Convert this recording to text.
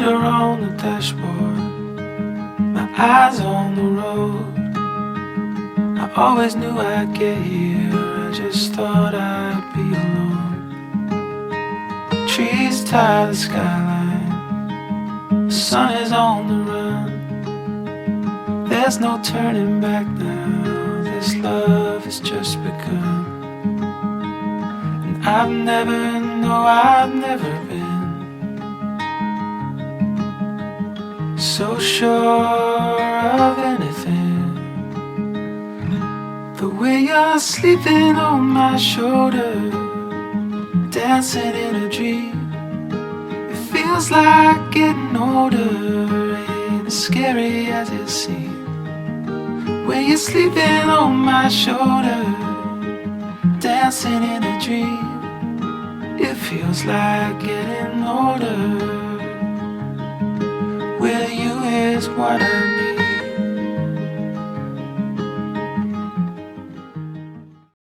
are on the dashboard, my eyes on the road. I always knew I'd get here, I just thought I'd be alone. Trees tie the skyline, the sun is on the run. There's no turning back now, this love has just begun. And I've never been so sure of anything. The way you're sleeping on my shoulder, dancing in a dream. It feels like getting older, ain't as scary as it seems. When you're sleeping on my shoulder, dancing in a dream. It feels like getting older. With you is what I need.